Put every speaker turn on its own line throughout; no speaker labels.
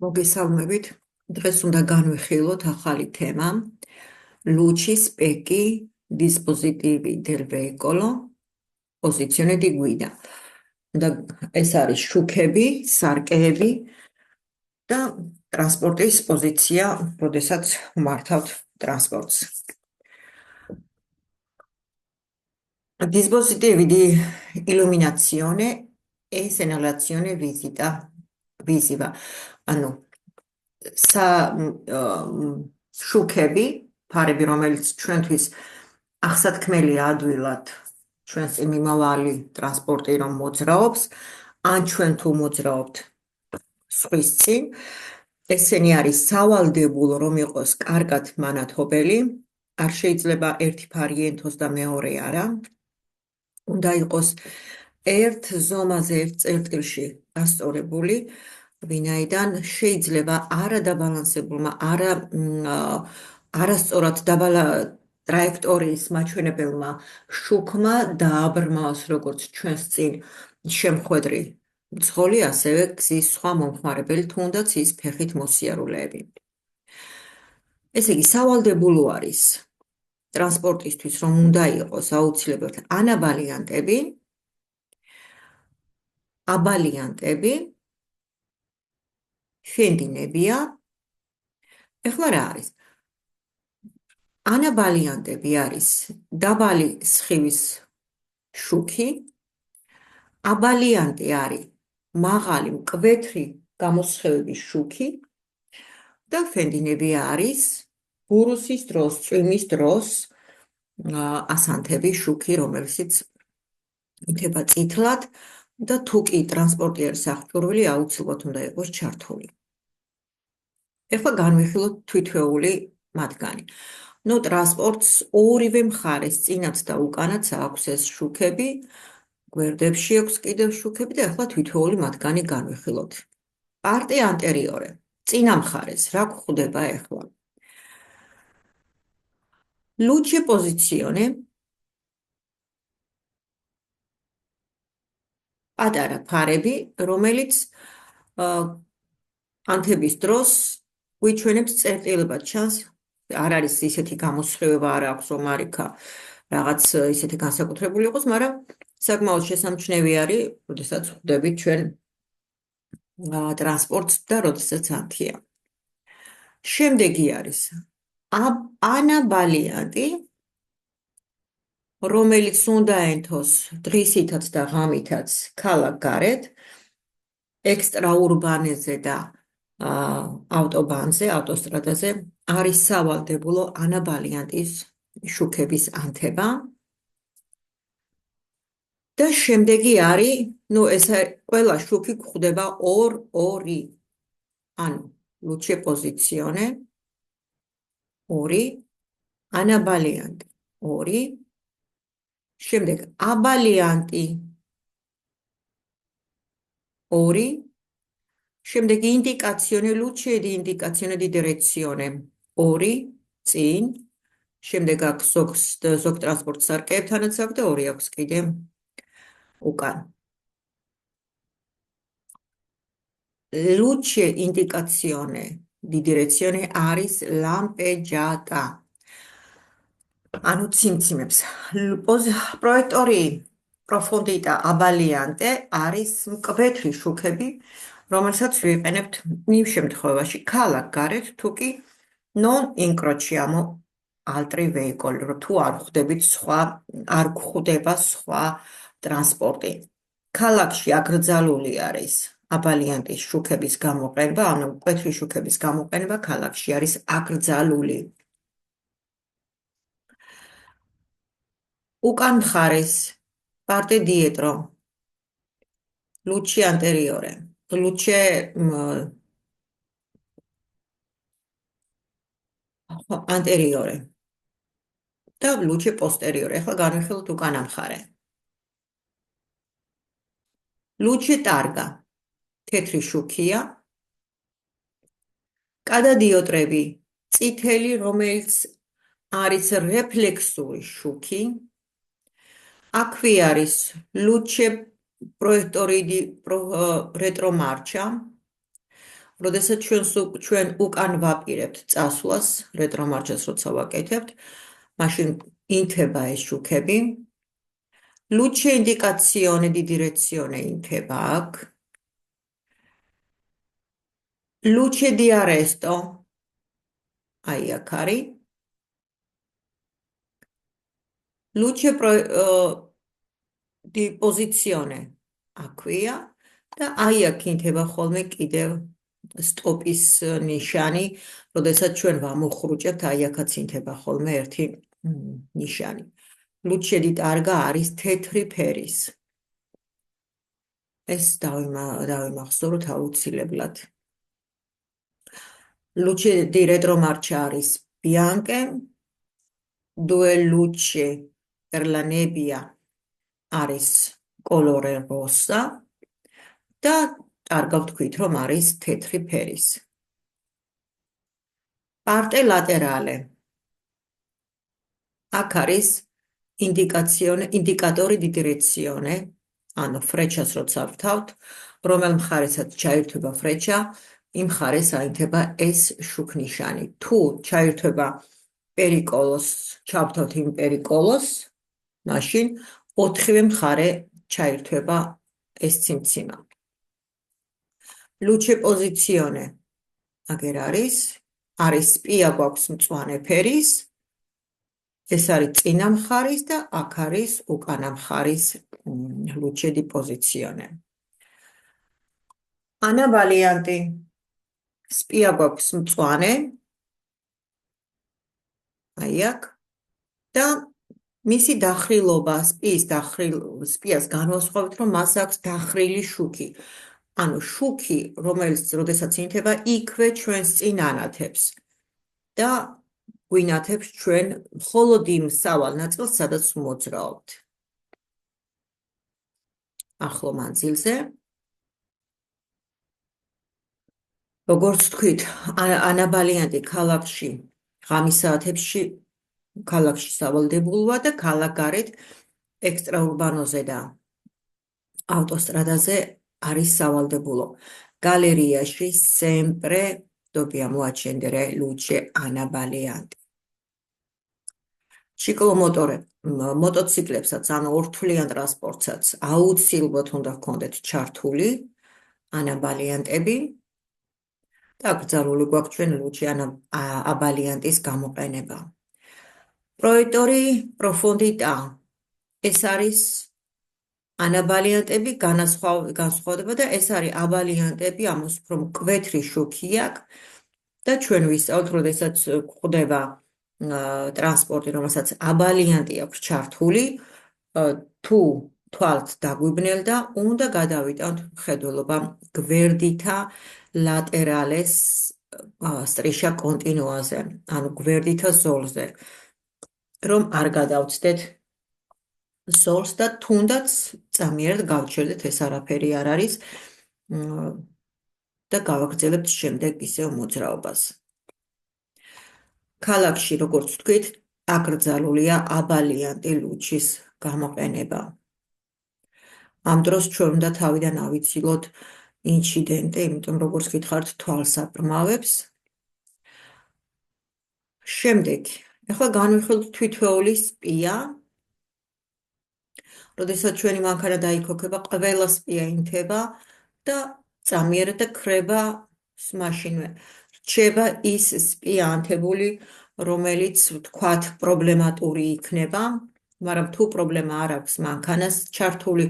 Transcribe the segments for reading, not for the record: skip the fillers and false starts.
მოგესალმებით. დღეს უნდა განვიხილოთ ახალი თემა. Luci specchi dispositivi del veicolo, posizione di guida. ეს არის შუქები, სარკეები და ტრანსპორტის პოზიცია, როდესაც მართავთ ტრანსპორტს. Dispositivi di illuminazione e segnalazione visiva. Ანუ შუქები, ფარები, რომელიც ჩვენთვის აღსათქმელია ადვილად ჩვენს მიმავალი ტრანსპორტი რომ მოძრაობს, ან ჩვენ თუ მოძრაობთ სხვის წინ, ესენი არის სავალდებულო რომ იყოს კარგად მანათობელი, არ შეიძლება ერთი ფარი ენთოს და მეორე არა. უნდა იყოს ერთ ზომაზე, ერთ წერტილში დასწორებული, ვინაიდან შეიძლება არადაბალანსებულმა, არასწორად ტრაექტორიის მაჩვენებელმა შუქმა დააბრმავოს როგორც ჩვენს წინ შემხვედრი მძღოლი, ასევე გზის სხვა მომხმარებელი, თუნდაც ის ფეხით მოსიარულეები. ესე იგი, სავალდებულო არის ტრანსპორტისთვის, რომ უნდა იყოს აუცილებლად ანაბალიანტები, აბალიანტები, ფენდინებია. ეხლა რა არის? ანაბალიანტები არის დაბალი სხივის შუქი, აბალიანტი არის მაღალი მკვეთრი გამოსხივების შუქი და ფენდინებია არის ბურუსის დროს, წვიმის დროს ასანთების შუქი, რომელშიც ითება წითლად და თუ კი ტრანსპორტი არის აღჭურვილი, აუცილებლად უნდა იყოს ჩართული. ეხლა განვიხილოთ თვითვეული მათგანი. ტრანსპორტს ორივე მხარეს, წინაც და უკანაც აქვს ეს შუქები, გვერდებში აქვს კიდევ შუქები და ეხლა თვითვეული მათგანი განვიხილოთ. პარტე ანტერიორე, წინა მხარეს, რა გვხვდება ეხლა? Luce posizione, პატარა ფარები, რომელიც ანთების დროს გვიჩვენებს წერტილებად ჩანს, არ არის ისეთი გამოსხივება, არ აქვს რომ არიქა რაღაც ისეთი განსაკუთრებული იყოს, მაგრამ საკმაოდ შესამჩნევი არის, როდესაც ხვდებით ჩვენ ტრანსპორტს და როდესაც ანთია. შემდეგი არის ანაბალიანტი, რომელიც უნდა ენთოს დღისითაც და ღამითაც ქალაქ-გარეთ, ექსტრაურბანეზე და ავტობანზე, ავტოსტრადაზე არის სავალდებულო ანაბალიანტის შუქების ანთება. და შემდეგი არის, ეს ყველა შუქი გვხვდება ორი. ანუ luce posizione, ორი, ანაბალიანტი, ორი, შემდეგ აბალიანტი, ორი, შემდეგ ინდიკაციone, luce di indicazione di direzione, ორი, წინ, შემდეგ აქვს ზოგ ტრანსპორტ სარკეებთანაც აქვს და ორი აქვს კიდე უკან. Luce indicazione di direzione არის lampeggiata. ანუ ციმციმებს. Proiettori profondità abbagliante არის მკვეთრი შუქები, რომელსაც ვიყენებთ იმ შემთხვევაში ქალაქ-გარეთ, თუ კი non incrociamo altri veicoli, თუ არ გვხვდება სხვა ტრანსპორტი. ქალაქში აკრძალული არის აბალიანტის შუქების გამოყენება, ანუ მკვეთრი შუქების გამოყენება ქალაქში არის აკრძალული. უკან მხარეს parte dietro, luce anteriore, luce anteriore და luce posteriore. ეხლა განვიხილოთ უკანა მხარე. Luce targa, თეთრი შუქია, კადადიოტრები, წითელი, რომელიც არის რეფლექსური შუქი, აქვე არის luce proiettori di retromarcia, როდესაც ჩვენ უკან ვაპირებთ წასვლას, რეტრომარჯას როცა ვაკეთებთ, მაშინ ინთება ეს შუქები. Luce indicazione di direzione ინთება აქ. Luce di arresto. აი აქ არის. Luce di posizione. აქვია და აი აქ ინთება ხოლმე კიდევ სტოპის ნიშანი, როდესაც ჩვენ ვამოხრუჭებთ, აი აქაც ინთება ხოლმე ერთი ნიშანი. Luce di targa არის თეთრი ფერის. ეს დავიმახსოვროთ აუცილებლად. Luce di retromarcia არის bianche. Due luce per la nebbia არის colore rossa და კარგავ თქვით, რომ არის თეთრი ფერის. Parte laterale. აქ არის ინდიკატორი di direzione, ანუ ფრეჩას როცა ვთავთ, რომელ მხარესაც ჩაირთვება ფრეჩა, იმ მხარეს აინთება ეს შუქნიშანი. თუ ჩაირთვება პერიკოლოს, ჩავთავთ იმ პერიკოლოს, მაშინ ოთხივე მხარე ჩაირთვება ეს ციმციმა. Luce posizione. აგერ არის სპია გვაქვს მწვანე ფერის, ეს არის წინა მხარის და აქ არის უკანა მხარის luce di posizione. Ana varianti. სპია გვაქვს მწვანე, აი აქ და მისი დახრილობა, სპიას განვასხვავებთ, რომ მას აქვს დახრილი შუქი. ანუ შუქი, რომელიც როდესაც ინთება, იქვე ჩვენს წინ ანათებს და გვინათებს ჩვენ მხოლოდ იმ სავალ ნაწილს, სადაც მოძრაობთ. ახლო მანძილზე. როგორც თქვით, ანაბალიანტი ქალაქში, ღამის საათებში ქალაქში სავალდებულოა და ქალაქ გარეთ ექსტრაურბანოზე და ავტოსტრადაზე არის სავალდებულო. Galerieში sempre dobbiamo accendere luce anabalianti. მოტოციკლებსაც, ანუ ორთვლიან ტრანსპორტსაც აუცილებლად უნდა ჰქონდეთ ჩართული ანაბალიანტები და აკრძალული გვაქვს ჩვენ luce anabaliantis გამოყენება. Proiettori profondità. ეს არის ანაბალიანტები განსხვავდება და ეს არის აბალიანტები, ამას უფრო მკვეთრი შუქი აქვს და ჩვენ ვისწავლთ, როდესაც გვხვდება ტრანსპორტი, რომელსაც აბალიანტი აქვს ჩართული, თუ თვალთ დაგვიბნელ და უნდა გადავიტანთ მხედველობა გვერდითა laterales striscia continuoase, ანუ გვერდითა ზოლზე, რომ არ გადავწდეთ ზოლს და თუნდაც წამიერად გავჩერდეთ, ეს არაფერი არ არის და გავაგრძელებთ შემდეგ ისევ მოძრაობას. ქალაქში, როგორც ვთქვით, აკრძალულია აბალიანტი ლუჩის გამოყენება. ამ დროს ჩვენ უნდა თავიდან ავიცილოთ ინციდენტი, იმიტომ როგორც გითხართ თვალს აპრმავებს. შემდეგ, ახლა განვიხილოთ თვითვეული სპია. როდესაც ჩვენი მანქანა დაიქოქება, ყველა სპია ინთება და წამიერად და ქრება მაშინვე. რჩება ის სპია ანთებული, რომელიც ვთქვათ პრობლემატური იქნება, მაგრამ თუ პრობლემა არ აქვს მანქანას, ჩართული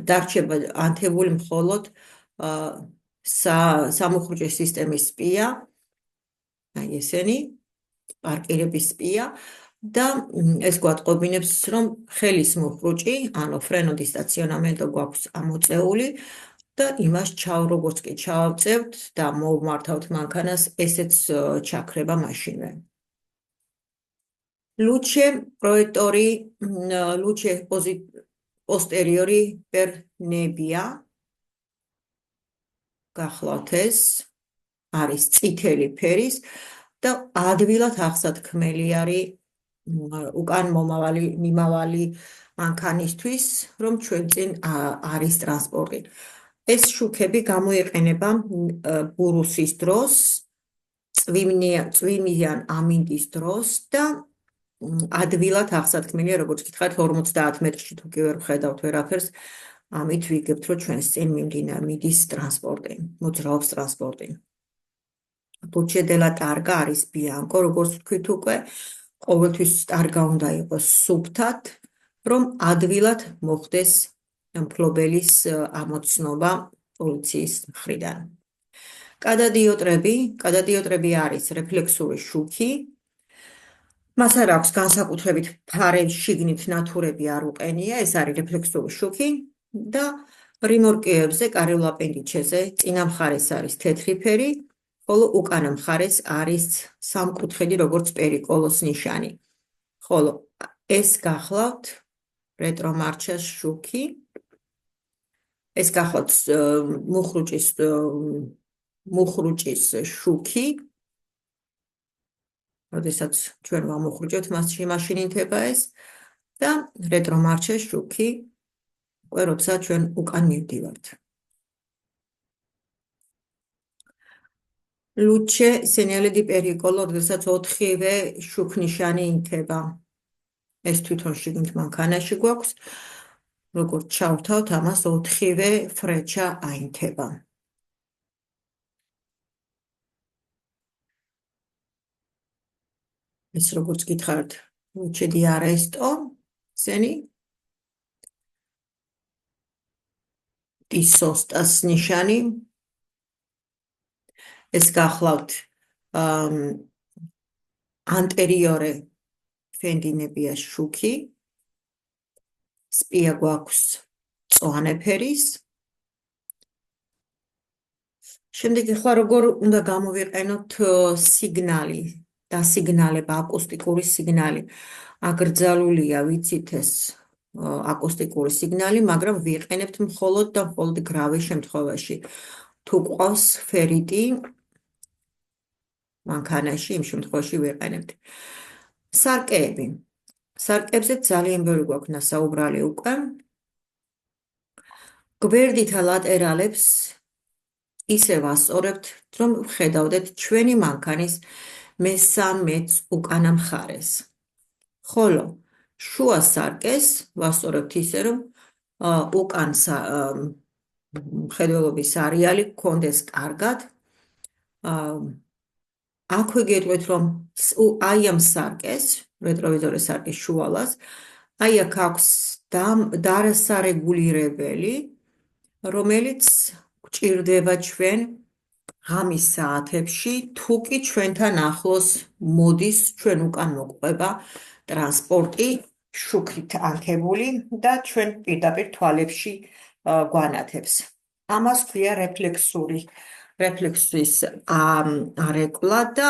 დარჩება ანთებული მხოლოდ სამუხრუჭე სისტემის სპია, აი ესენი, პარკირების სპია და ეს გვატყობინებს, რომ ხელის მუხრუჭი, ანუ ფრენო di stazionamento გვაქვს ამოწეული და იმას როგორც კი ჩავწევთ და მოვმართავთ მანქანას, ესეც ჩაქრება მაშინვე. Luce proiettori, luce posteriori per nebbia. გახლავთ ეს არის წითელი ფერის და ადვილად აღსათქმელი არის უკან მიმავალი მანქანისთვის, რომ ჩვენ წინ არის ტრანსპორტი. ეს შუქები გამოიყენება ბურუსის დროს, წვიმიან ამინდის დროს და ადვილად აღსათქმელია, როგორც გითხარით, 50 მეტრში თუ კი ვერ ვხედავთ ვერაფერს, ამით ვიგებთ, რომ ჩვენს წინ მიდის ტრანსპორტი, მოძრაობს ტრანსპორტი. Pucedela targa არის ბიანკო, როგორც ვთქვით უკვე, ყოველთვის ტარგა უნდა იყოს სუფთად, რომ ადვილად მოხდეს მფლობელის ამოცნობა პოლიციის მხრიდან. კადადიოტრები არის რეფლექსური შუქი. მას არ აქვს განსაკუთრებით ფარები, შიგნით ნათურები არ უყენია, ეს არის რეფლექსური შუქი და რიმორკიებზე, კარელ აპენდიჩეზე, წინა მხარეს არის თეთრი ფერი, ხოლო უკანა მხარეს არის სამკუთხედი, როგორც პერიკოლოს ნიშანი. ხოლო ეს გახლავთ რეტრომარჩას შუქი. ეს გახლავთ მუხრუჭის შუქი. როდესაც ჩვენ ვამუხრუჭებთ, მასში მაშინ ინთება ეს და რეტრომარჩას შუქი, უკვე როცა ჩვენ უკან მივდივართ. Luce segnale di pericolo, როდესაც 4-ვე შუქნიშანი ინთება. ეს თვითონ შიგნით მანქანაში გვაქვს. როგორც ჩავთავთ, ამას 4-ვე ფრეჩა აინთება. ეს როგორც გითხარით, luce di arresto, სენი di sostas ნიშანი. ეს გახლავთ anteriore ფენდინებია შუქი. სპია გვაქვს წვანე ფერის. შემდეგი ხარ როგორ უნდა გამოვიყენოთ სიგნალი და სიგნალება, აკუსტიკური სიგნალი. აკრძალულია, ვიცით ეს აკუსტიკური სიგნალი, მაგრამ ვიყენებთ მხოლოდ და მხოლოდ გრავის შემთხვევაში. თუ ყავს ფერიტი მანქანაში, იმ შემთხვევაში ვიყენებთ. სარკეები. სარკეებზე ძალიან ბევრი გვაქვს ნასაუბრალი უკვე. გვერდითა ლატერალებს ისე ვასწორებთ, რომ ვხედავდეთ ჩვენი მანქანის მესამეც უკანა მხარეს. ხოლო შუა სარკეს ვასწორებთ ისე, რომ უკან მხედველობის არეალი გქონდეს კარგად. აქვე გეტყვით, რომ აი ამ სარკეს, რეტროვიზორის სარკის შუალას, აი აქ აქვს დასარეგულირებელი, რომელიც გვჭირდება ჩვენ ღამის საათებში, თუ კი ჩვენთან ახლოს მოდის, ჩვენ უკან მოყვება ტრანსპორტი შუქით ანთებული და ჩვენ პირდაპირ თვალებში გვანათებს. ამას ქვია რეფლექსის არეკლა და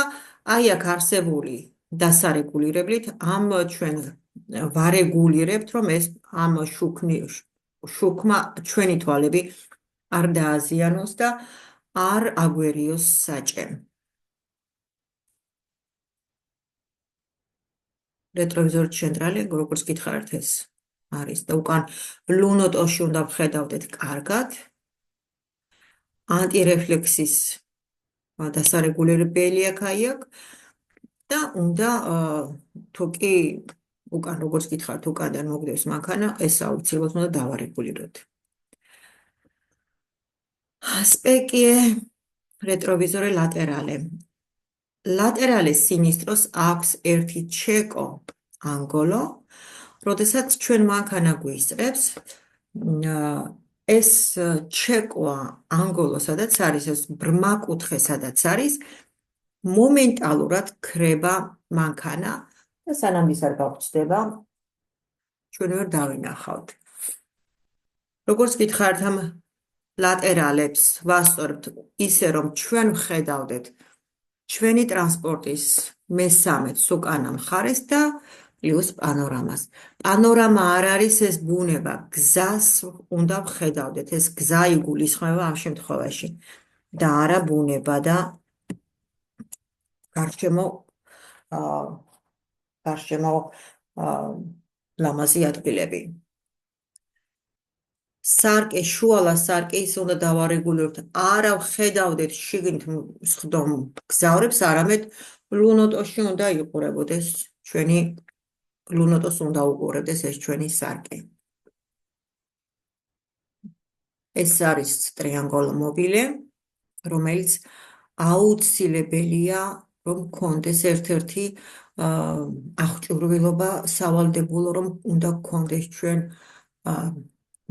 აი აქ არსებული დასარეგულირებლით ამ ჩვენ ვარეგულირებთ, რომ ეს ამ შუქმა ჩვენი თვალები არ დააზიანოს და არ აგვერიოს საჭე. რეტროვიზორი ცენტრალი, როგორც გითხარით, ეს არის და უკან ლუნოტოში უნდა ვხედავდეთ კარგად. ანტირეფლექსის დასარეგულირებელი აქ და უნდა თუ კი უკან როგორც გითხარით, უკანდან მოგდევს მანქანა, ეს აუცილებლად უნდა დავარეგულიროთ. Specchie retrovizore laterale. Laterale sinistros აქვს ერთი ჩეკო ანგოლო, როდესაც ჩვენ მანქანა გვისწრებს, ეს ჩეკვა ანგოლო, სადაც არის ეს ბრმა კუთხე, სადაც არის, მომენტალურად ქრება მანქანა და სანამ ის არ გაგვწდება, ჩვენ ვერ დავინახავთ. როგორც გითხარით, ამ ლატერალებს ვასწორებთ ისე, რომ ჩვენ ვხედავდეთ ჩვენი ტრანსპორტის მესამეც უკანა მხარეს და პლუს პანორამას. პანორამა არ არის ეს ბუნება, გზას უნდა ვხედავდეთ, ეს გზა იგულისხმება ამ შემთხვევაში და არა ბუნება და გარშემო ლამაზი ადგილები. სარკე, შუალა სარკე ის უნდა დავარეგულირებთ. არა ვხედავდეთ შიგნით სხდომ გზავრებს, არამედ ლუნოტოში უნდა იყურებოდეს ჩვენი ლუნოტოს უნდა უყურებდეს ეს ჩვენი სარკე. ეს არის ტრიანგოლო მობილე, რომელიც აუცილებელია რომ გქონდეს ერთ-ერთი აღჭურვილობა სავალდებულო რომ უნდა გქონდეს ჩვენ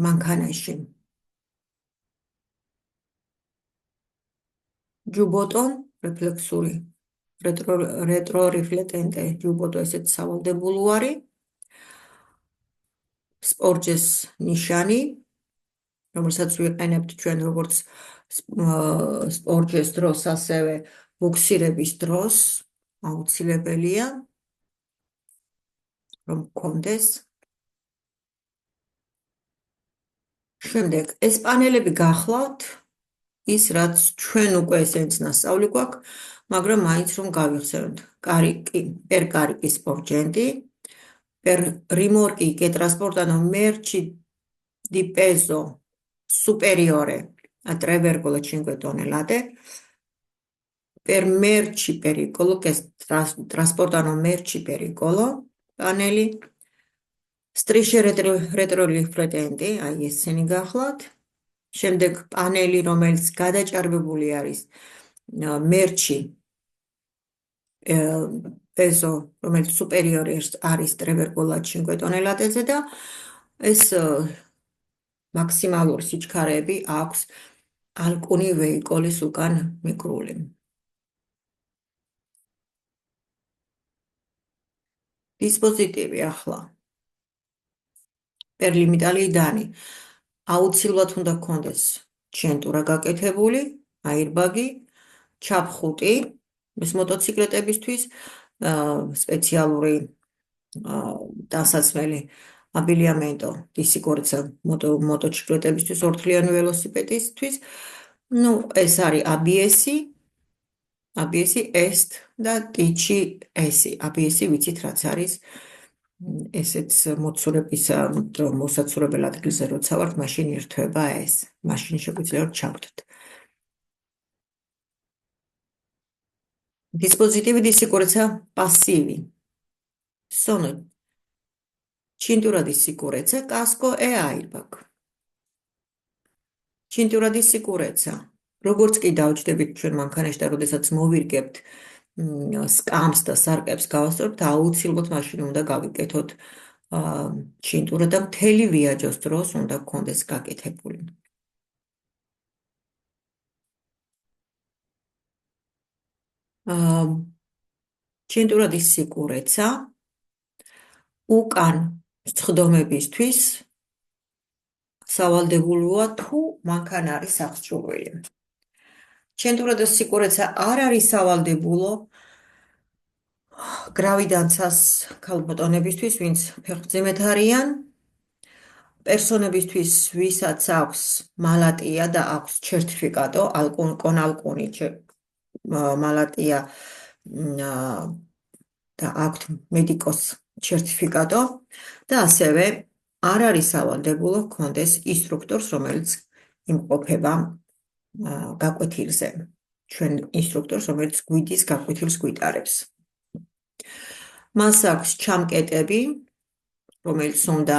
მანქანაში. ჯუბოტონ რეფლექსური retro rifletente ჯუბოტო ესეც სავალდებულო არის. სპორჯეს ნიშანი, რომელსაც ვიყენებთ ჩვენ როგორც სპორჯეს დროს, ასევე ბუქსირების დროს აუცილებელია რომ გქონდეს. შემდეგ ეს პანელები გახლავთ ის რაც ჩვენ უკვე ესენც ნასწავლი გვაქვს, მაგრამ მაინც რომ გავიხსენოთ. კარიკი, პერკარიკის სპორჯენტი, per rimorchi che trasportano merci di peso superiore a 3,5 tonnellate, per merci pericolo che trasportano merci pericolo, paneli, strisce retrorifletenti, აი ესენი გახლავთ. შემდეგ პანელი, რომელიც გადაჭარბებული არის მერჩი peso, რომელიც სუპერიორი არის 3,5 ტონელატეზე და ეს მაქსიმალური სიჩქარეები აქვს ალკუნი ვეიკოლის უკან მიკრული. დისპოზიტივი ახლა. პერლიმიტალიდანი აუცილებლად უნდა გქონდეს ჩენტურა გაკეთებული, აირბაგი, ჩაფხუტი, ეს მოტოციკლეტებისთვის სპეციალური დასაცმელი აბილიამენტო di sicurezza მოტოციკლეტებისთვის, ორთლიანი ველოსიპედისთვის. ნუ ეს არის ABS, EST და TCS. ABS ვიცით რაც არის. ესეც მოცურების მოსაცურებელ ადგილზე როცა ვართ, მაშინ ირთვება ეს. მაშინ შეგვიძლია ჩავდოთ. Dispositivi di sicurezza passivi sono cintura di sicurezza, casco e airbag. Cintura di sicurezza. როგორც კი დავჯდებით ჩვენ მანქანაში და როდესაც მოვირგებთ სკამს და სარკებს გავასწორებთ, აუცილებლად მაშინ უნდა გავიკეთოთ ჩინტურა და მთელი ვიაჯოს დროს უნდა გქონდეს გაკეთებული. Cintura di sicurezza უკან სხდომებისთვის სავალდებულოა თუ მანქანა არის აღჭურვილი. Cintura di sicurezza არ არის სავალდებულო გრავიდანცას ქალბატონებისთვის, ვინც ფეხმძიმედ არიან, პერსონებისთვის, ვისაც აქვს მალატია და აქვს ჩერტიფიკატო, კონალკუნი მალატია და აქვთ მედიკოს ჩერტიფიკატო და ასევე არ არის სავალდებულო გქონდეს ინსტრუქტორს, რომელიც იმყოფება გაკვეთილზე. ჩვენ ინსტრუქტორს, რომელიც გვიდის გაკვეთილს გვიტარებს. მას აქვს ჩამკეტები, რომელიც უნდა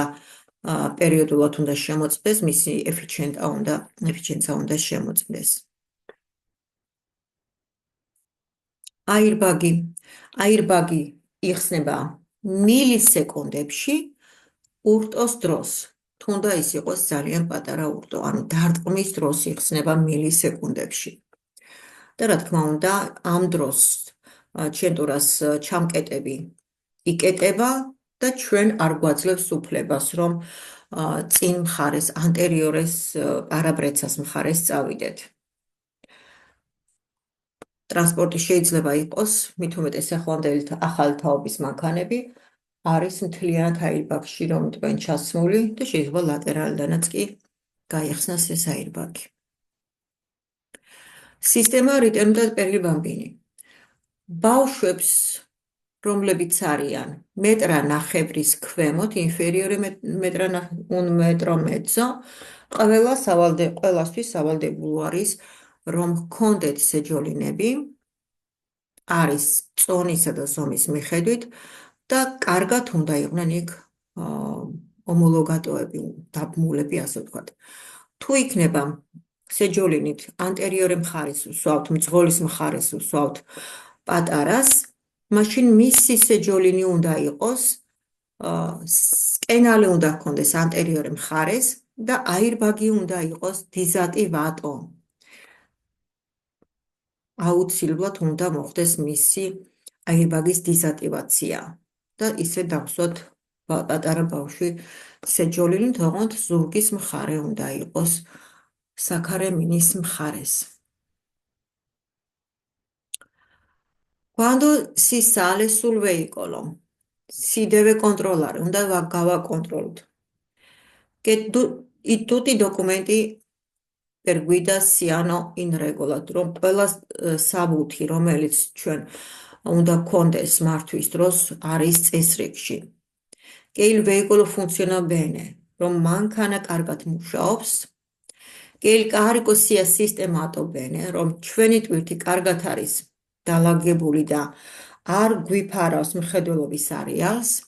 პერიოდულად უნდა შემოწმდეს, მისი ეფიჩიენცია უნდა შემოწმდეს. აირბაგი იხსნება მილისეკუნდებში ურტოს დროს. თუნდა ის იყოს ძალიან პატარა ურტო, ანუ დარტყმის დროს იხსნება მილისეკუნდებში. და რა თქმა უნდა, ამ დროს ჩენტურას ჩამკეტები იკეტება და ჩვენ არ გვაძლევს უფლებას, რომ წინ მხარეს, ანტერიორეს პარაბრეცას მხარეს წავიდეთ. ტრანსპორტი შეიძლება იყოს, მით უმეტეს ახლანდელი ახალი თაობის მანქანები არის მთლიანად აირბაგში რომ თქვენ ჩასმული და შეიძლება ლატერალიდანაც კი გაიხსნას ეს აირბაგი. სისტემა რიტენუ და პერლიბამბინი. ბავშვებს, რომლებიც არიან მეტრა ნახევრის ქვემოთ, ინფერიორი un metro mezzo, ყველასთვის სავალდებულო არის, რომ ჰქონდეთ სეჯოლინები, არის წონისა და ზომის მიხედვით და კარგად უნდა იყვნენ იქ ომოლოგატოები, დაბმულები, ასე ვთქვათ. თუ იქნება სეჯოლინით ანტერიორი მხარეს ვსვავთ, მძღოლის მხარეს ვსვავთ პატარას, მაშინ მისი სეჯოლინი უნდა იყოს, სკენალი უნდა ჰქონდეს ანტერიორი მხარეს და აირბაგი უნდა იყოს დიზატი ვატო. აუცილებლად უნდა მოხდეს მისი აირბაგის დიზაქტივაცია და ისე დავსვათ პატარა ბავშვი სეჯოლინით, თუმცა ზურგის მხარე უნდა იყოს საქარე მინის მხარეს. Quando si sale sul veicolo, si deve controllare, უნდა გავაკონტროლოთ. Che tutti i documenti per guida siano in regola, რომ ყველა საბუთი, რომელიც ჩვენ უნდა გქონდეს მართვის დროს, არის წესრიგში. Che il veicolo funziona bene, რომ მანქანა კარგად მუშაობს. Che il carico sia sistemato bene, რომ ჩვენი ტვირთი კარგად არის დალაგებული და არ გვიფარავს მხედველობის არეალს.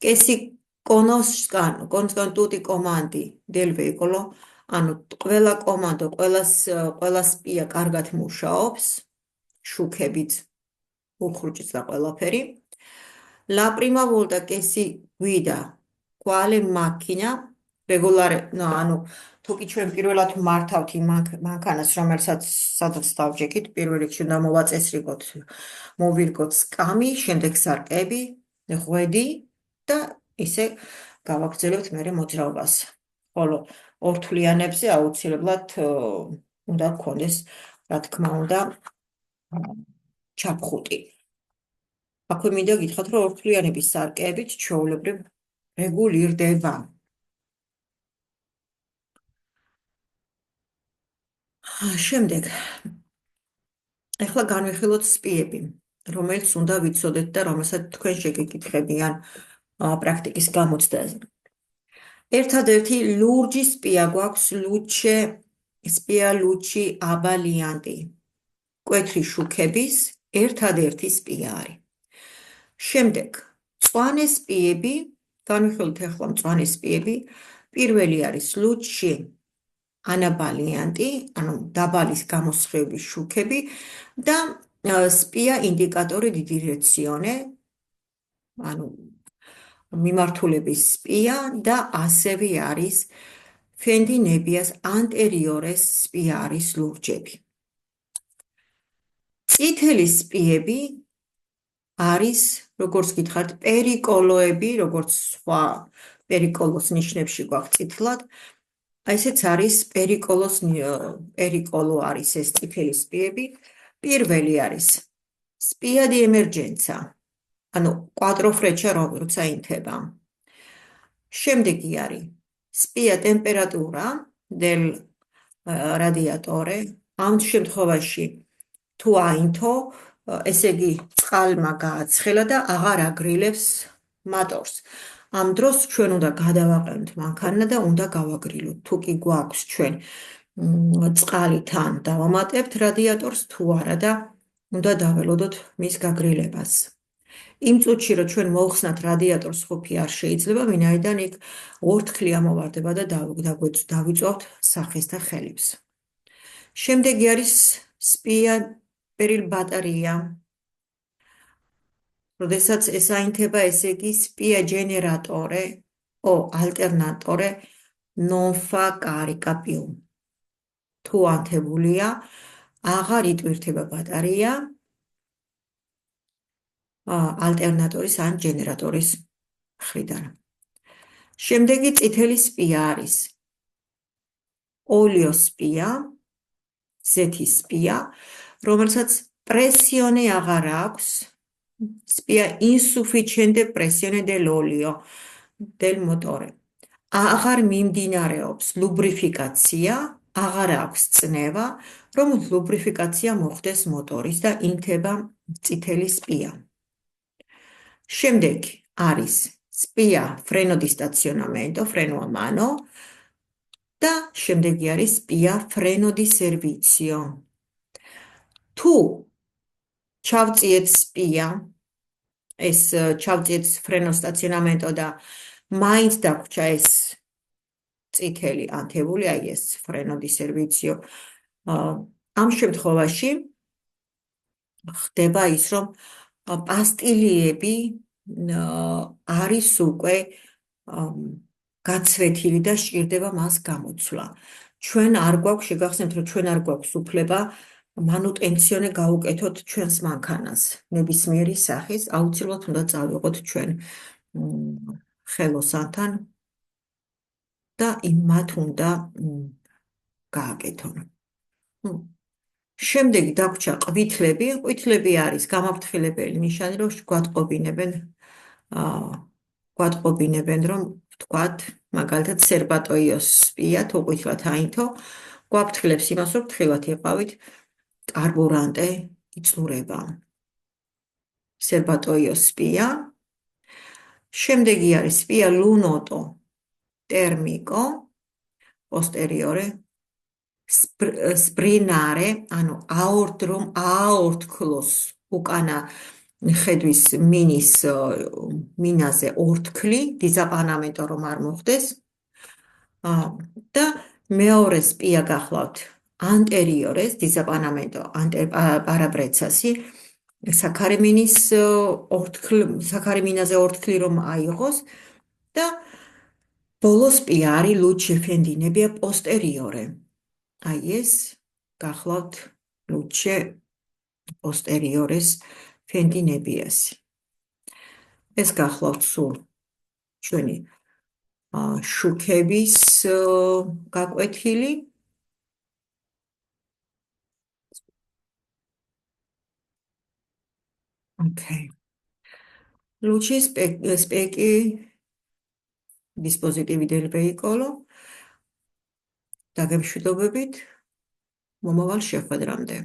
Che si conoscano tutti i comandi del veicolo, ანუ ყველა კომანდო, ყველა სპია კარგად მუშაობს, შუქებით, უხრუჭიც და ყველაფერი. La prima volta che si guida quale macchina regolare, ანუ თუ კი ჩვენ პირველად მართავთ იმ მანქანას, რომელსაც სადაც დავჯექით, პირველ რიგში უნდა მოვაწესრიგოთ, მოვირგოთ სკამი, შემდეგ სარკები, ღვედი და ისე გავაგრძელებთ მერე მოძრაობას. ხოლო ორთვლიანებზე აუცილებლად უნდა გქონდეს, რა თქმა უნდა, ჩაფხუტი. აქვე მინდა გითხრათ, რომ ორთვლიანების სარკეებით ჩვეულებრივ რეგულირდება. შემდეგ, ახლა განვიხილოთ სპიები, რომელიც უნდა ვიცოდეთ და რომელსაც თქვენ შეგეკითხებიან პრაქტიკის გამოცდაზე. ერთადერთი ლურჯი სპია გვაქვს, სპია ლუჩი აბალიანტი. მკვეთრი შუქების ერთადერთი სპია არის. შემდეგ, მწვანე სპიები, განვიხილოთ ახლა მწვანე სპიები, პირველი არის ლუჩი ანაბალიანტი, ანუ დაბალი გამოსხივების შუქები და სპია ინდიკატორი დი დირეციონე, ანუ მიმართულების სპია და ასევე არის ფენდინებიას ანტერიორეს სპია არის ლურჯები. წითელი სპიები არის, როგორც გითხარით, პერიკოლოები, როგორც სხვა პერიკოლოს ნიშნებში გვაქვს წითლად. ესეც არის პერიკოლო არის ეს წითელი სპიები. პირველი არის სპია დი ემერჯენცა, ანუ კვატროფრეჩა როცა ინთება. შემდეგი არის სპია ტემპერატურა დელ რადიატორე, ამ შემთხვევაში თუ აინთო, ესე იგი წყალმა გააცხელა და აღარ აგრილებს მატორს. ამ დროს ჩვენ უნდა გადავაყენოთ მანქანა და უნდა გავაგრილოთ. თუ კი გვაქვს ჩვენ წყალი თან დავამატებთ რადიატორს თუ არა და უნდა დაველოდოთ მის გაგრილებას. იმ წუთში, რომ ჩვენ მოვხსნათ რადიატორს, ხופი არ შეიძლება, ვინაიდან იქ ორთქლი ამოვარდება და დავიწვავთ სახეს და ხელებს. შემდეგი არის სპია პერილ ბატარეია. როდესაც ეს აინთება, ესე იგი სპია ჯენერატორე o alternatore non fa carica più. თუ ანთებულია, აღარ იტვირთება ბატარეა ალტერნატორის ან ჯენერატორის მხრიდან. შემდეგი წითელი სპია არის ოლიოსპია, ზეთის სპია, რომელსაც პრესიონე აღარ აქვს, სპია insufficiente pressione dell'olio del motore. აღარ მიმდინარეობს ლუბრიფიკაცია, აღარ აქვს წნევა, რომ ლუბრიფიკაცია მოხდეს მოტორის და ინთება წითელი სპია. შემდეგ არის სპია freno di stazionamento, freno a mano, და შემდეგი არის spia freno di servizio. თუ ჩავწიეთ spia, ეს ჩავწიეთ freno stazionamento და მაინც დაგვრჩა ეს წითელი ანთებული, აი ეს freno di servizio. ამ შემთხვევაში ხდება ის, რომ პასტილიები არის უკვე გაცვეთილი და სჭირდება მას გამოცვლა. ჩვენ არ გვაქვს, შეგახსენებთ, რომ ჩვენ არ გვაქვს უფლება მანუტენციონე გაუკეთოთ ჩვენს მანქანას. ნებისმიერი სახის აუცილებლად უნდა წავიღოთ ჩვენ ხელოსანთან და მათ უნდა გააკეთონ. შემდეგი დაგვრჩა ყვითლები. ყვითლები არის გამაფრთხილებელი ნიშანი, რომ გვატყობინებენ, რომ ვთქვათ, მაგალითად სერბატოიოს spia თუ ყვითლად აინთო, გვაფრთხილებს იმას, რომ ფრთხილად იყავით, კარბურანტე იწურება. სერბატოიოს spia. შემდეგი არის spia lunoto termico posteriore sprinare, ანუ რომ აორთქლოს უკანა ხედვის მინაზე ორთქლი, დიზაპანამენტო რომ არ მოხდეს. და მეორე spia გახლავთ anteriores, dizapannamento parabrezasi, საქარიმინაზე ორთქლი რომ აიღოს და ბოლო spia არის luce fendinebia posteriore. აი ეს გახლავთ luce posteriores fendinebiasi. ეს გახლავთ სულ ჩვენი შუქების გაკვეთილი. Okay. Luce specchi dispositivi del veicolo. დაგემშვიდობებით მომავალ შეხვედრამდე.